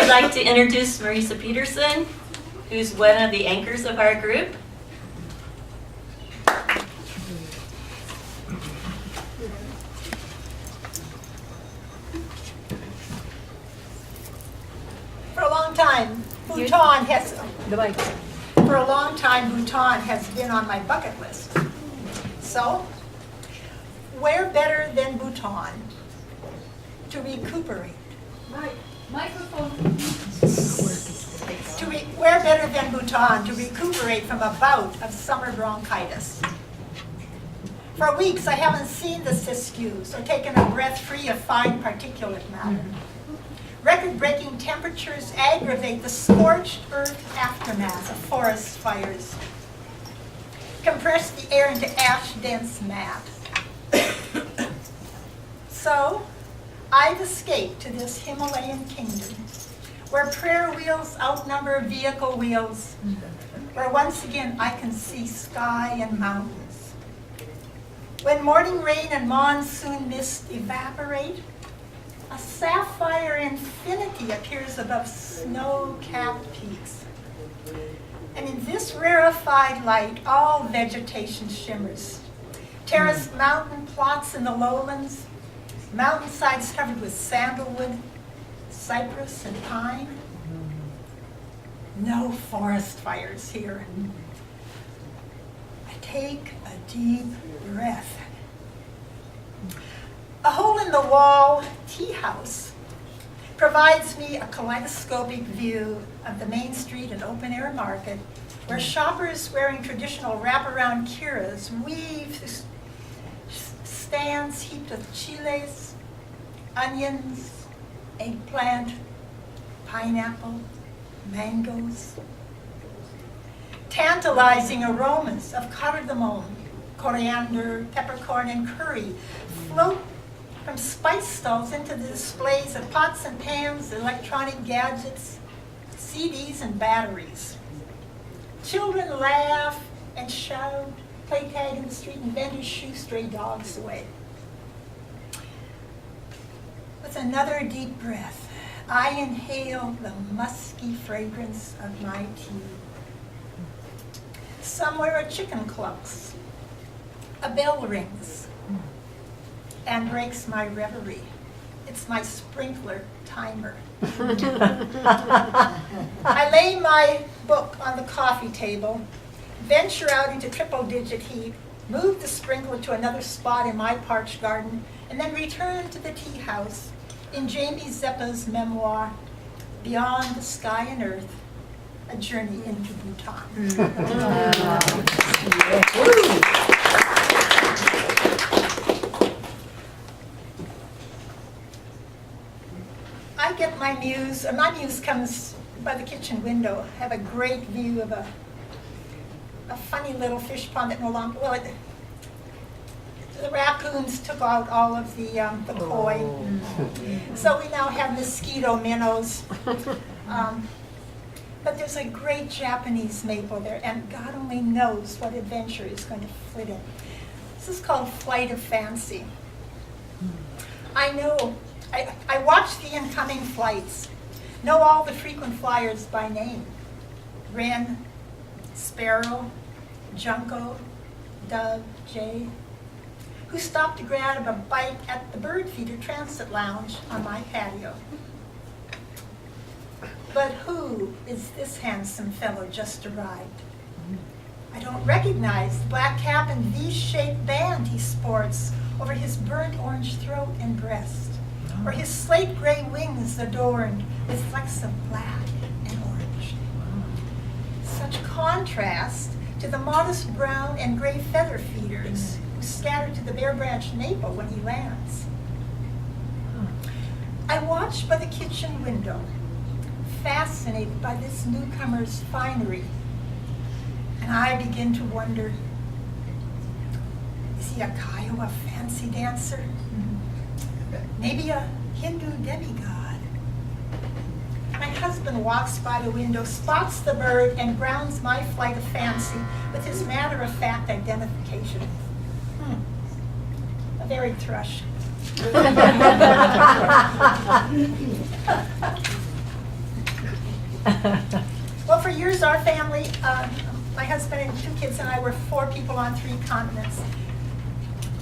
I'd like to introduce Marisa Petersen, who's one of the anchors of our group. For a long time, Bhutan has been on my bucket list. So, where better than Bhutan to recuperate? Where better than Bhutan to recuperate from a bout of summer bronchitis? For weeks, I haven't seen the Siskiyous or taken a breath free of fine particulate matter. Record-breaking temperatures aggravate the scorched earth aftermath of forest fires, compress the air into ash-dense mat. So, I've escaped to this Himalayan kingdom, where prayer wheels outnumber vehicle wheels, where once again I can see sky and mountains. When morning rain and monsoon mist evaporate, a sapphire infinity appears above snow-capped peaks. And in this rarefied light, all vegetation shimmers. Terraced mountain plots in the lowlands, mountainsides covered with sandalwood, cypress, and pine. No forest fires here. I take a deep breath. A hole-in-the-wall tea house provides me a kaleidoscopic view of the main street and open-air market, where shoppers wearing traditional wraparound kiras weave through stands heaped with chiles, onions, eggplant, pineapple, mangoes. Tantalizing aromas of cardamom, coriander, peppercorn, and curry float from spice stalls into the displays of pots and pans, electronic gadgets, CDs, and batteries. Children laugh and shout, play tag in the street, and vendors shoo stray dogs away. With another deep breath, I inhale the musky fragrance of my tea. Somewhere a chicken clucks, a bell rings, and breaks my reverie. It's my sprinkler timer. I lay my book on the coffee table, venture out into triple-digit heat, move the sprinkler to another spot in my parched garden, and then return to the tea house in Jamie Zeppa's memoir, Beyond the Sky and Earth, A Journey into Bhutan. I get my muse comes by the kitchen window. I have a great view of a funny little fish pond that no longer, the raccoons took out all of the koi. So we now have mosquito minnows. But there's a great Japanese maple there, and God only knows what adventure is going to flit in. This is called Flight of Fancy. I watch the incoming flights, know all the frequent flyers by name. Wren, sparrow, junco, dove, jay. Who stopped to grab a bite at the bird feeder transit lounge on my patio. But who is this handsome fellow just arrived? I don't recognize the black cap and V-shaped band he sports over his burnt orange throat and breast, or his slate gray wings adorned with flecks of black and orange. Such contrast to the modest brown and gray feather feeders who scatter to the bare branch maple when he lands. I watch by the kitchen window, fascinated by this newcomer's finery, and I begin to wonder, is he a Kiowa fancy dancer? Maybe a Hindu demigod? My husband walks by the window, spots the bird, and grounds my flight of fancy with his matter-of-fact identification. A very thrush. Well, for years, our family, my husband and 2 kids and I were 4 people on 3 continents.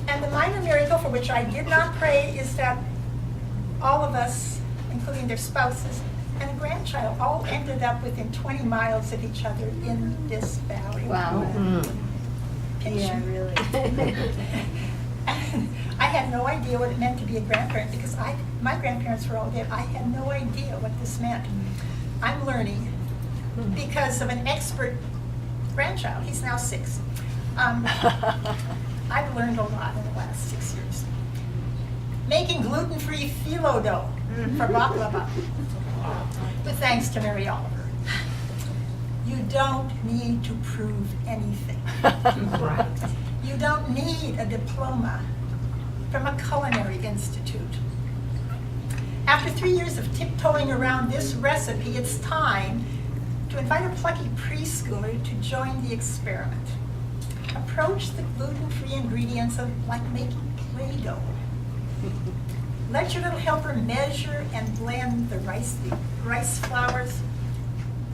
And the minor miracle for which I did not pray is that all of us, including their spouses and a grandchild, all ended up within 20 miles of each other in this valley. Wow. Yeah, really. I had no idea what it meant to be a grandparent because my grandparents were all dead. I had no idea what this meant. I'm learning because of an expert grandchild. He's now 6. I've learned a lot in the last 6 years. Making gluten-free phyllo dough for baklava, with thanks to Mary Oliver. You don't need to prove anything. Right. You don't need a diploma from a culinary institute. After 3 years of tiptoeing around this recipe, it's time to invite a plucky preschooler to join the experiment. Approach the gluten-free ingredients like making Play-Doh. Let your little helper measure and blend the rice flours,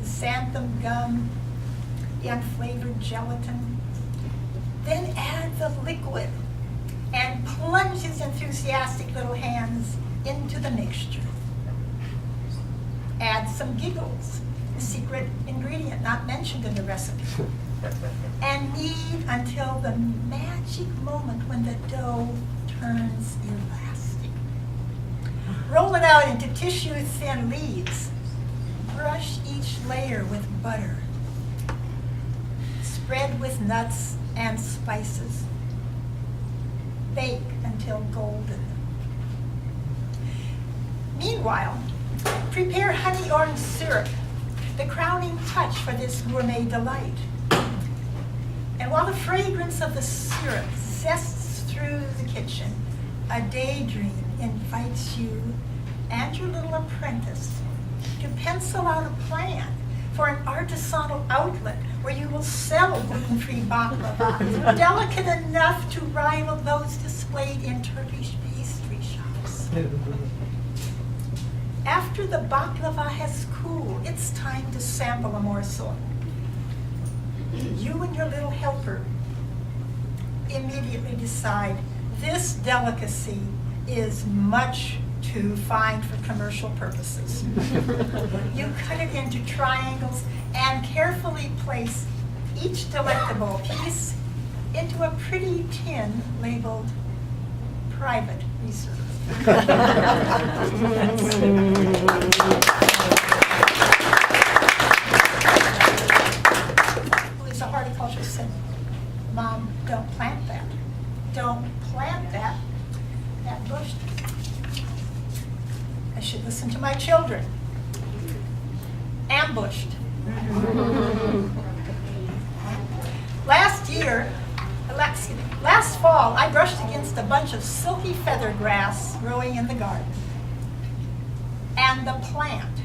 the xanthan gum, the unflavored gelatin. Then add the liquid and plunge his enthusiastic little hands into the mixture. Add some giggles, the secret ingredient not mentioned in the recipe. And knead until the magic moment when the dough turns elastic. Roll it out into tissue-thin leaves. Brush each layer with butter. Spread with nuts and spices. Bake until golden. Meanwhile, prepare honey orange syrup, the crowning touch for this gourmet delight. And while the fragrance of the syrup zests through the kitchen, a daydream invites you and your little apprentice to pencil out a plan for an artisanal outlet where you will sell gluten-free baklava, delicate enough to rival those displayed in Turkish pastry shops. After the baklava has cooled, it's time to sample a morsel. You and your little helper immediately decide this delicacy is much too fine for commercial purposes. You cut it into triangles and carefully place each delectable piece into a pretty tin labeled private reserve. Lisa Horticulture said, "Mom, don't plant that. Don't plant that bush." I should listen to my children. Ambushed. Last fall, I brushed against a bunch of silky feather grass growing in the garden. And the plant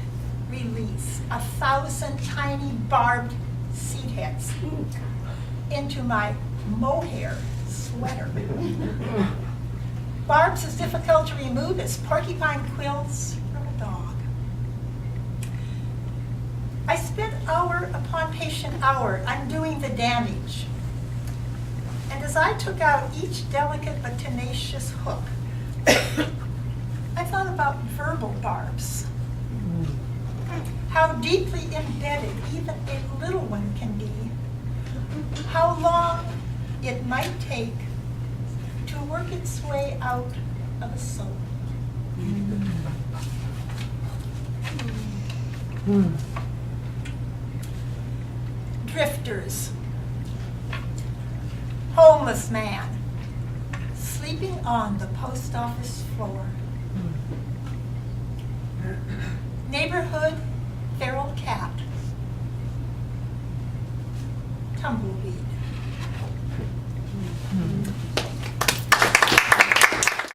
released 1,000 tiny barbed seed heads into my mohair sweater. Barbs as difficult to remove as porcupine quills from a dog. I spent hour upon patient hour undoing the damage. And as I took out each delicate but tenacious hook, I thought about verbal barbs. How deeply embedded even a little one can be. How long it might take to work its way out of a soul. Drifters. Homeless man sleeping on the post office floor. Neighborhood feral cat. Tumbleweed.